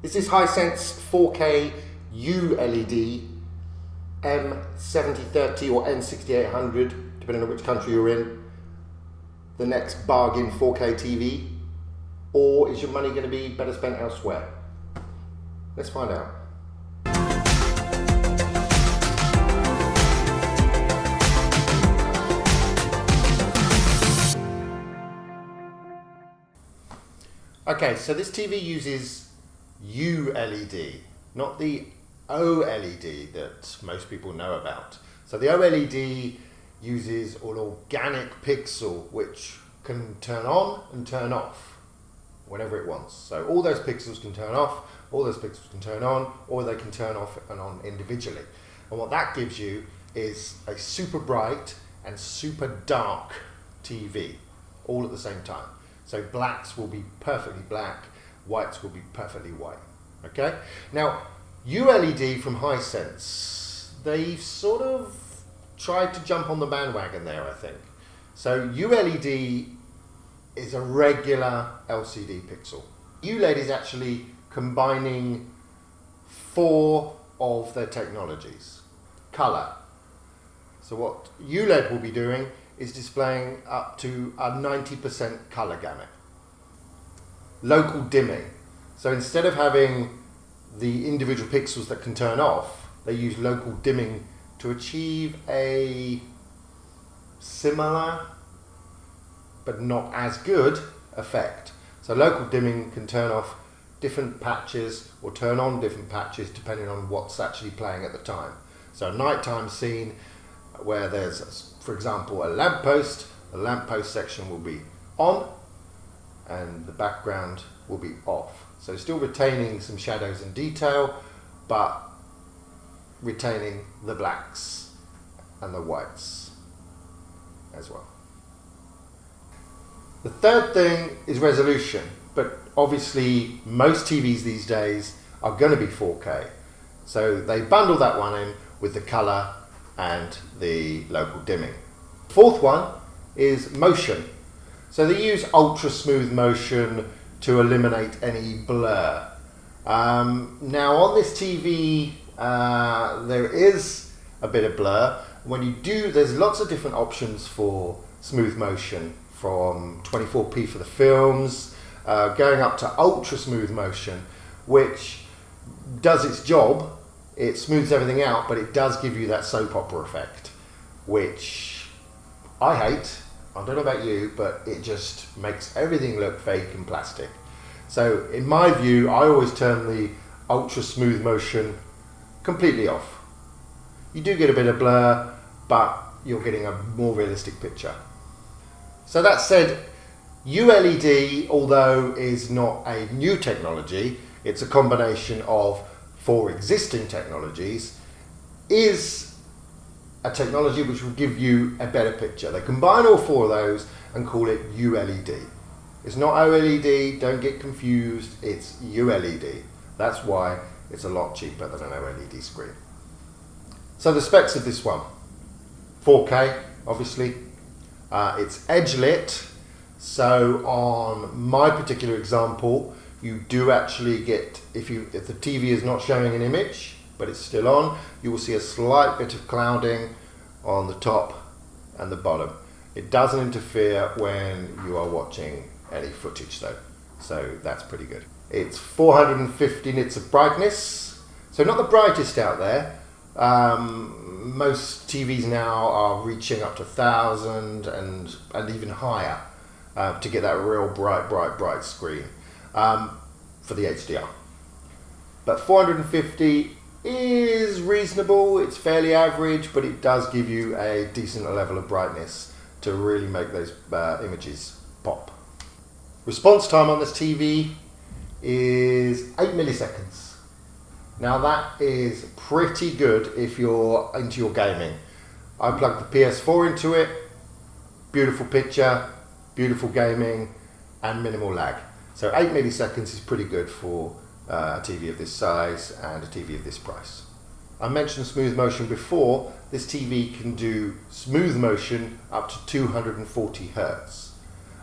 This is Hisense 4K ULED M7030 or N6800, depending on which country you're in. The next bargain 4K TV, or is your money going to be better spent elsewhere? Let's find out. Okay, so this TV uses ULED, not the OLED that most people know about. So the OLED uses an organic pixel which can turn on and turn off whenever it wants. So all those pixels can turn off, all those pixels can turn on, or they can turn off and on individually. And what that gives you is a super bright and super dark TV all at the same time. So blacks will be perfectly black, whites will be perfectly white. Okay? Now, ULED from Hisense, they've sort of tried to jump on the bandwagon there, I think. So ULED is a regular LCD pixel. ULED is actually combining 4 of their technologies. Color. So what ULED will be doing is displaying up to a 90% color gamut. Local dimming. So instead of having the individual pixels that can turn off, they use local dimming to achieve a similar but not as good effect. So local dimming can turn off different patches or turn on different patches depending on what's actually playing at the time. So a nighttime scene where there's, for example, a lamppost, the lamppost section will be on and the background will be off. So still retaining some shadows and detail, but retaining the blacks and the whites as well. The third thing is resolution, but obviously most TVs these days are going to be 4K. So they bundle that one in with the color and the local dimming. Fourth one is motion. So they use ultra smooth motion to eliminate any blur. Now on this TV there is a bit of blur. When you do, there's lots of different options for smooth motion, from 24p for the films, going up to ultra smooth motion, which does its job. It smooths everything out, but it does give you that soap opera effect, which I hate. I don't know about you, but it just makes everything look fake and plastic. So in my view, I always turn the ultra smooth motion completely off. You do get a bit of blur, but you're getting a more realistic picture. So that said, ULED, although is not a new technology, it's a combination of 4 existing technologies, is a technology which will give you a better picture. They combine all 4 of those and call it ULED. It's not OLED, don't get confused, it's ULED. That's why it's a lot cheaper than an OLED screen. So the specs of this one: 4K, obviously. It's edge lit, so on my particular example, you do actually get, if the TV is not showing an image, but it's still on, you will see a slight bit of clouding on the top and the bottom. It doesn't interfere when you are watching any footage though, so that's pretty good. It's 450 nits of brightness, so not the brightest out there. Most TVs now are reaching up to 1000 and even higher to get that real bright screen. For the HDR. But 450 is reasonable, it's fairly average, but it does give you a decent level of brightness to really make those images pop. Response time on this TV is 8 milliseconds. Now that is pretty good if you're into your gaming. I plugged the PS4 into it, beautiful picture, beautiful gaming, and minimal lag. So 8 milliseconds is pretty good for a TV of this size and a TV of this price. I mentioned smooth motion before. This TV can do smooth motion up to 240 Hertz.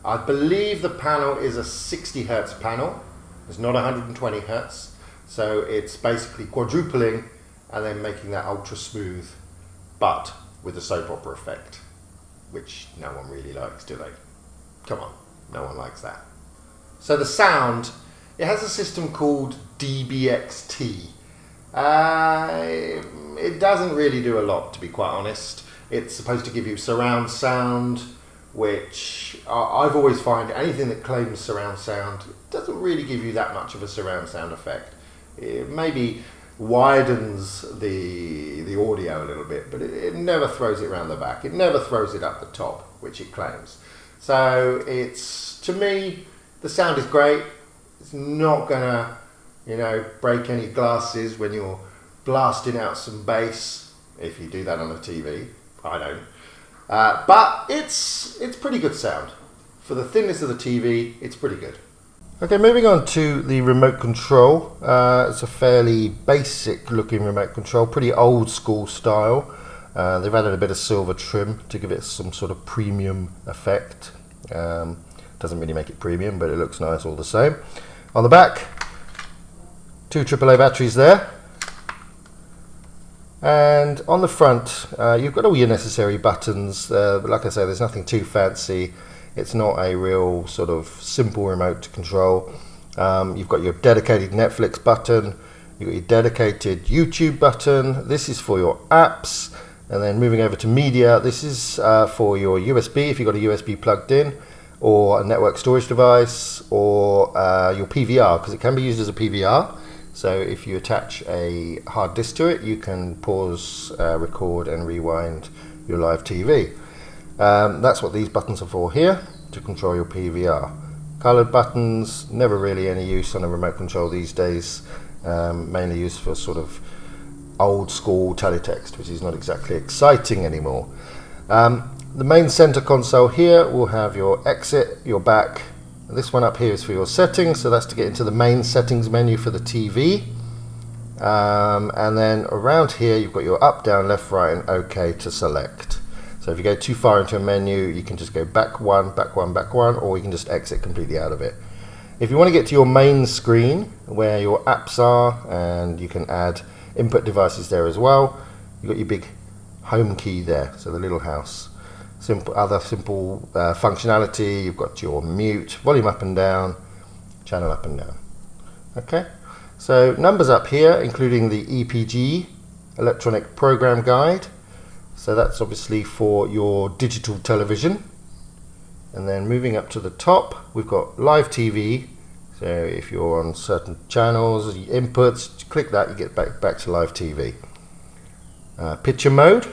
I believe the panel is a 60 Hertz panel. It's not 120 Hertz. So it's basically quadrupling and then making that ultra smooth, but with a soap opera effect, which no one really likes, do they? Come on, no one likes that. So the sound, it has a system called DBXT. It doesn't really do a lot, to be quite honest. It's supposed to give you surround sound, which I've always found anything that claims surround sound doesn't really give you that much of a surround sound effect. It maybe widens the audio a little bit, but it never throws it around the back. It never throws it up the top, which it claims. So it's, to me, the sound is great. It's not gonna, break any glasses when you're blasting out some bass, if you do that on a TV. I don't. But it's pretty good sound. For the thinness of the TV, it's pretty good. Okay, moving on to the remote control. It's a fairly basic looking remote control, pretty old school style. They've added a bit of silver trim to give it some sort of premium effect. Doesn't really make it premium, but it looks nice all the same. On the back, 2 AAA batteries there. And on the front, you've got all your necessary buttons, but like I say, there's nothing too fancy. It's not a real sort of simple remote to control. You've got your dedicated Netflix button, you've got your dedicated YouTube button. This is for your apps. And then moving over to media, this is for your USB, if you've got a USB plugged in, or a network storage device, or your PVR, because it can be used as a PVR. So if you attach a hard disk to it, you can pause, record and rewind your live TV. That's what these buttons are for here, to control your PVR. Coloured buttons, never really any use on a remote control these days, mainly used for sort of old school teletext, which is not exactly exciting anymore. The main center console here will have your exit, your back. This one up here is for your settings, so that's to get into the main settings menu for the TV. And then around here you've got your up, down, left, right and OK to select. So if you go too far into a menu, you can just go back one, back one, back one, or you can just exit completely out of it. If you want to get to your main screen where your apps are, and you can add input devices there as well, you've got your big home key there, so the little house. Other simple functionality, you've got your mute, volume up and down, channel up and down. Okay, so numbers up here, including the EPG, Electronic Program Guide. So that's obviously for your digital television. And then moving up to the top, we've got live TV. So if you're on certain channels, inputs, click that, you get back to live TV. Picture mode.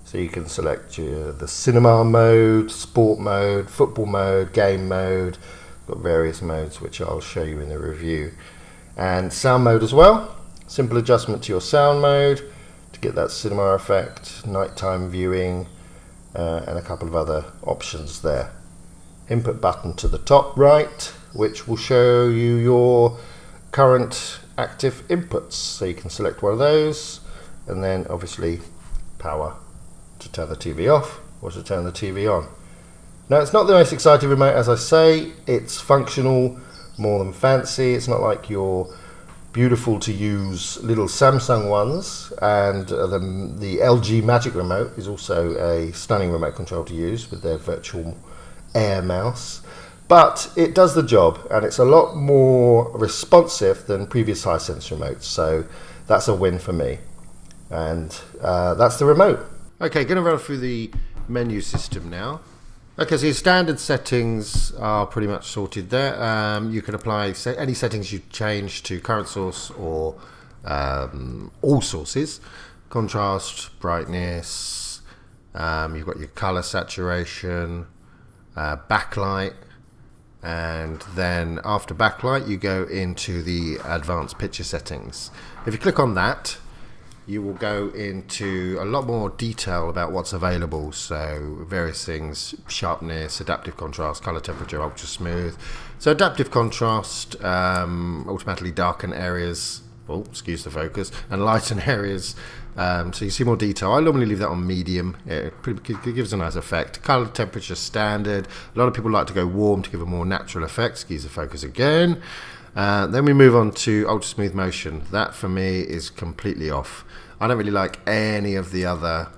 So you can select the cinema mode, sport mode, football mode, game mode. Got various modes which I'll show you in the review. And sound mode as well. Simple adjustment to your sound mode to get that cinema effect, nighttime viewing, and a couple of other options there. Input button to the top right, which will show you your current active inputs. So you can select one of those, and then obviously power to turn the TV off or to turn the TV on. Now it's not the most exciting remote, as I say. It's functional more than fancy. It's not like your beautiful to use little Samsung ones, and the LG Magic Remote is also a stunning remote control to use with their virtual air mouse. But it does the job, and it's a lot more responsive than previous Hisense remotes, so that's a win for me. And that's the remote. Okay, going to run through the menu system now. Okay, so your standard settings are pretty much sorted there. You can apply any settings you change to current source or all sources. Contrast, brightness, you've got your color saturation, backlight, and then after backlight you go into the advanced picture settings. If you click on that, you will go into a lot more detail about what's available. So various things: sharpness, adaptive contrast, color temperature, ultra smooth. So adaptive contrast automatically darken areas, oh, excuse the focus, and lighten areas. So you see more detail. I normally leave that on medium. It gives a nice effect. Color temperature standard. A lot of people like to go warm to give a more natural effect. Excuse the focus again. Then we move on to ultra smooth motion. That for me is completely off. I don't really like any of the other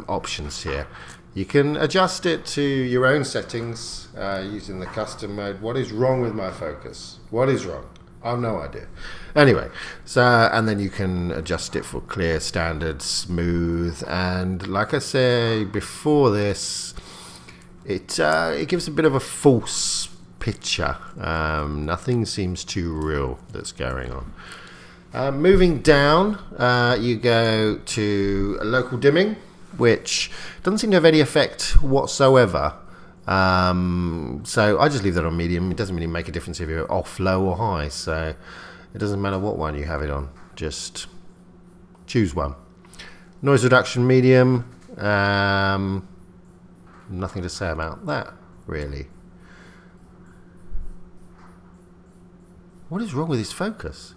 options here. You can adjust it to your own settings using the custom mode. What is wrong with my focus? What is wrong? I've no idea. Anyway, so and then you can adjust it for clear, standard, smooth, and like I said before this, it gives a bit of a false picture. Nothing seems too real that's going on. Moving down, you go to local dimming, which doesn't seem to have any effect whatsoever. So I just leave that on medium. It doesn't really make a difference if you're off, low or high, so it doesn't matter what one you have it on, just choose one. Noise reduction medium, nothing to say about that really. What is wrong with his focus?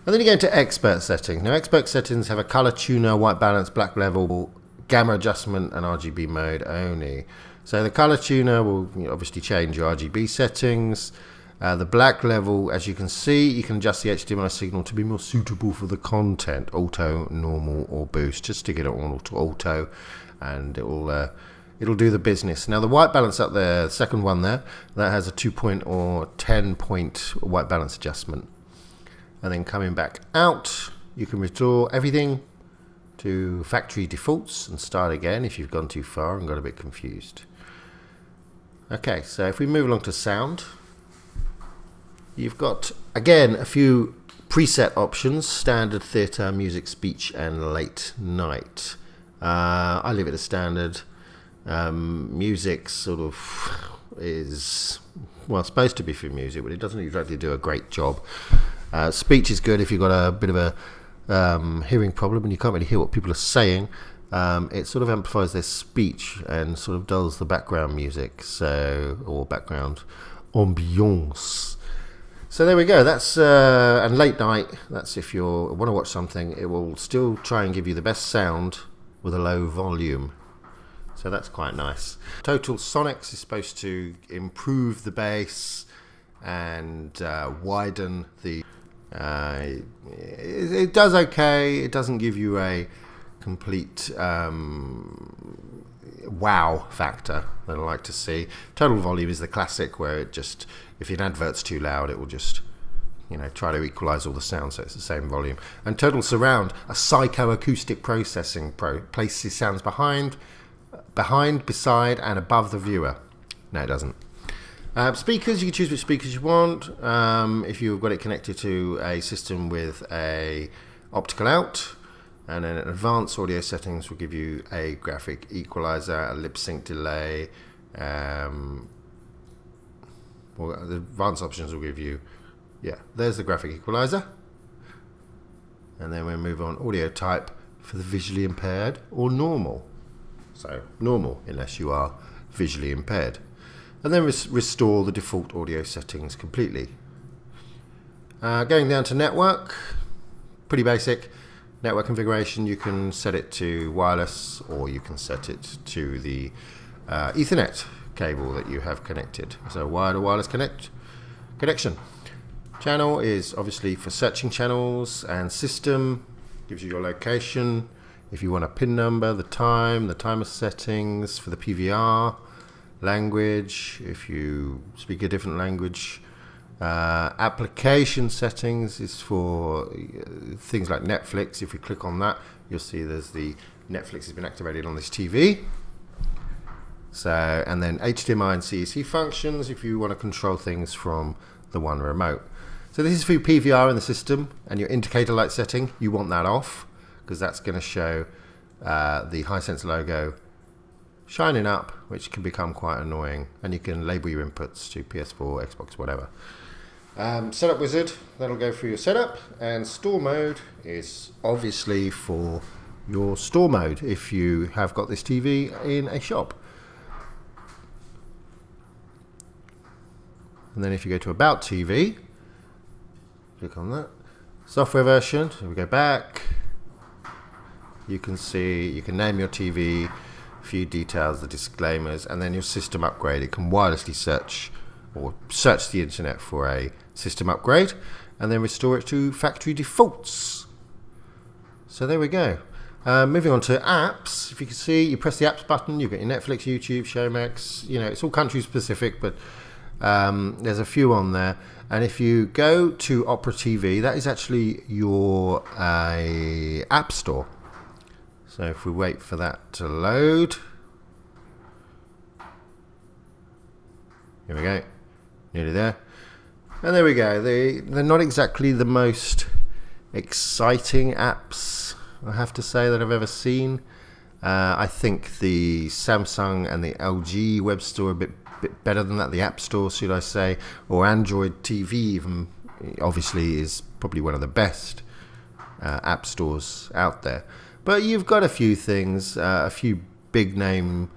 And then you go into expert settings. Now expert settings have a color tuner, white balance, black level, gamma adjustment and RGB mode only. So the color tuner will obviously change your RGB settings. The black level, as you can see, you can adjust the HDMI signal to be more suitable for the content, auto, normal or boost. Just stick it on to auto and it'll do the business. Now the white balance up there, the second one there, that has a 2-point or 10-point white balance adjustment. And then coming back out, you can restore everything to factory defaults and start again if you've gone too far and got a bit confused. Okay, so if we move along to sound, you've got again a few preset options: standard, theatre, music, speech and late night. I leave it as standard. Music sort of is, well, supposed to be for music, but it doesn't exactly do a great job. Speech is good if you've got a bit of a hearing problem and you can't really hear what people are saying. It sort of amplifies their speech and sort of dulls the background music, or background ambiance. So there we go. That's and late night. That's if you want to watch something, it will still try and give you the best sound with a low volume. So that's quite nice. Total Sonics is supposed to improve the bass and widen the. It does okay. It doesn't give you a complete wow factor that I like to see. Total volume is the classic, where it just, if an advert's too loud, it will just, try to equalize all the sound so it's the same volume. And Total Surround, a psychoacoustic processing places sounds behind, beside, and above the viewer. No, it doesn't. Speakers, you can choose which speakers you want. If you've got it connected to a system with a optical out, and then advanced audio settings will give you a graphic equalizer, a lip sync delay. Well, the advanced options will give you, there's the graphic equalizer. And then we'll move on audio type for the visually impaired or normal. So normal unless you are visually impaired. And then restore the default audio settings completely. Going down to network, pretty basic. Network configuration, you can set it to wireless or you can set it to the Ethernet cable that you have connected. So wired or wireless connection. Channel is obviously for searching channels, and system gives you your location. If you want a PIN number, the timer settings for the PVR. Language, if you speak a different language. Application settings is for things like Netflix. If you click on that, you'll see there's the Netflix has been activated on this TV. So, and then HDMI and CEC functions if you want to control things from the one remote. So this is for your PVR in the system, and your indicator light setting, you want that off because that's going to show the Hisense logo shining up, which can become quite annoying. And you can label your inputs to PS4, Xbox, whatever. Setup wizard, that'll go through your setup, and store mode is obviously for your store mode if you have got this TV in a shop. And then if you go to About TV, click on that. Software version, so we go back. You can see, you can name your TV, a few details, the disclaimers, and then your system upgrade. It can wirelessly search or search the internet for a system upgrade, and then restore it to factory defaults. So there we go. Moving on to apps. If you can see, you press the apps button, you've got your Netflix, YouTube, Showmax. You know, it's all country specific, but there's a few on there. And if you go to Opera TV, that is actually your app store. So if we wait for that to load, here we go, nearly there. And there we go. They're not exactly the most exciting apps, I have to say, that I've ever seen. I think the Samsung and the LG web store are a bit better than that. The App Store, should I say, or Android TV even, obviously is probably one of the best app stores out there. But you've got a few things, a few big name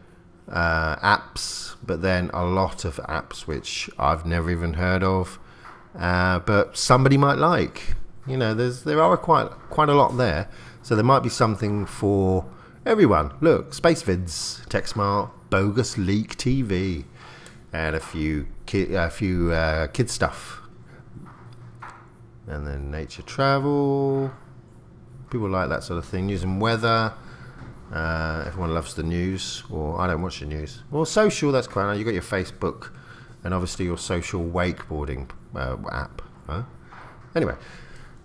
apps, but then a lot of apps which I've never even heard of, but somebody might like. You know, there are quite a lot there, so there might be something for everyone. Look, Space Vids, TechSmart, Bogus Leak TV, and a few kid stuff, and then nature travel. People like that sort of thing. News and weather. Everyone loves the news, or I don't watch the news. Or social, that's quite nice. You got your Facebook, and obviously your social wakeboarding app. Huh? Anyway,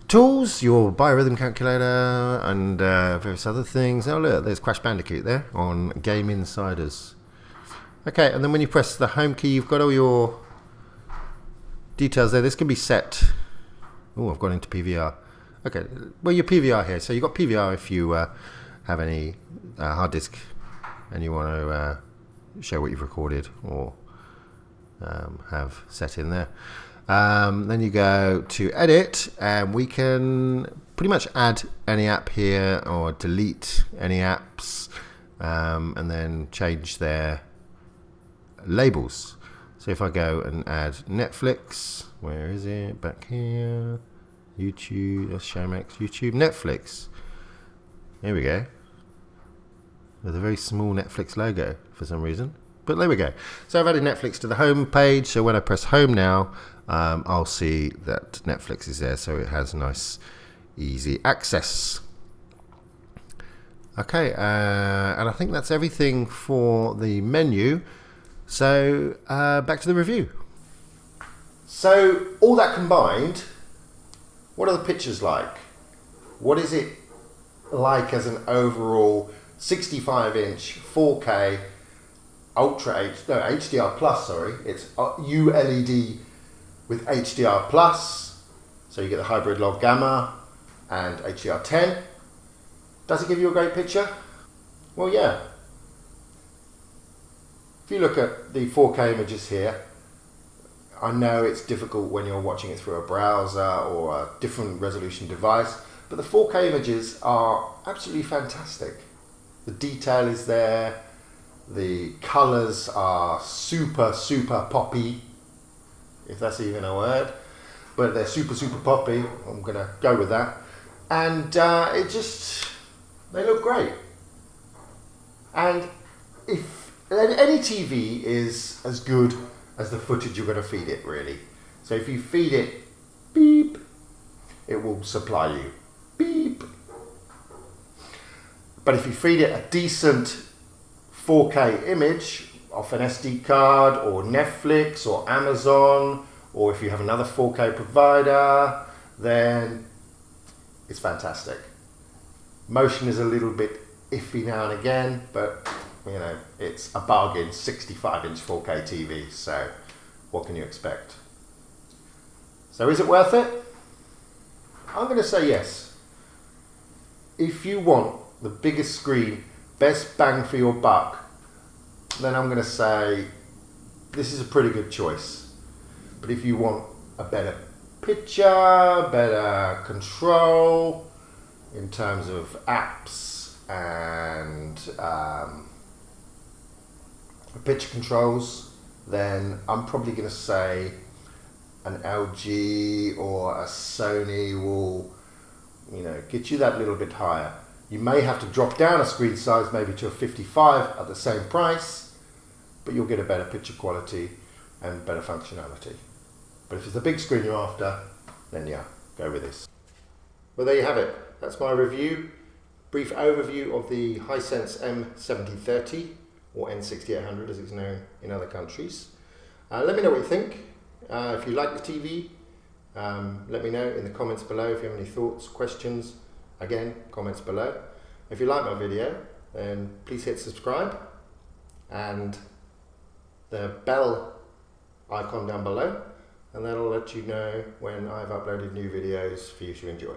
tools, your biorhythm calculator, and various other things. Oh look, there's Crash Bandicoot there on Game Insiders. Okay, and then when you press the home key, you've got all your details there. This can be set. Oh, I've gone into PVR. Okay, well, your PVR here. So you've got PVR if you have any hard disk and you want to show what you've recorded or have set in there. Then you go to edit, and we can pretty much add any app here or delete any apps, and then change their labels. So if I go and add Netflix, where is it? Back here. YouTube, Showmax, YouTube, Netflix. There we go. With a very small Netflix logo for some reason. But there we go. So I've added Netflix to the home page. So when I press home now, I'll see that Netflix is there. So it has nice, easy access. Okay, and I think that's everything for the menu. So back to the review. So all that combined, what are the pictures like? What is it like as an overall 65-inch 4K HDR plus, sorry. It's ULED with HDR plus. So you get the hybrid log gamma and HDR10. Does it give you a great picture? Well, yeah. If you look at the 4K images here, I know it's difficult when you're watching it through a browser or a different resolution device, but the 4K images are absolutely fantastic. The detail is there, the colors are super poppy, if that's even a word, but they're super poppy. I'm gonna go with that. And they look great. And if any TV is as good as the footage you're going to feed it, really. So if you feed it beep, it will supply you beep. But if you feed it a decent 4K image off an SD card or Netflix or Amazon, or if you have another 4K provider, then it's fantastic. Motion is a little bit iffy now and again, but you know, it's a bargain 65-inch 4K TV, so what can you expect? So is it worth it? I'm going to say yes. If you want the biggest screen, best bang for your buck, then I'm going to say this is a pretty good choice. But if you want a better picture, better control in terms of apps and picture controls, then I'm probably going to say an LG or a Sony will, you know, get you that little bit higher. You may have to drop down a screen size maybe to a 55 at the same price, but you'll get a better picture quality and better functionality. But if it's the big screen you're after, then yeah, go with this. Well, there you have it. That's my review. Brief overview of the Hisense M7030, or N6800 as it's known in other countries. Let me know what you think. If you like the TV, let me know in the comments below. If you have any thoughts, questions, again, comments below. If you like my video, then please hit subscribe and the bell icon down below, and that'll let you know when I've uploaded new videos for you to enjoy.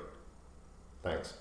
Thanks.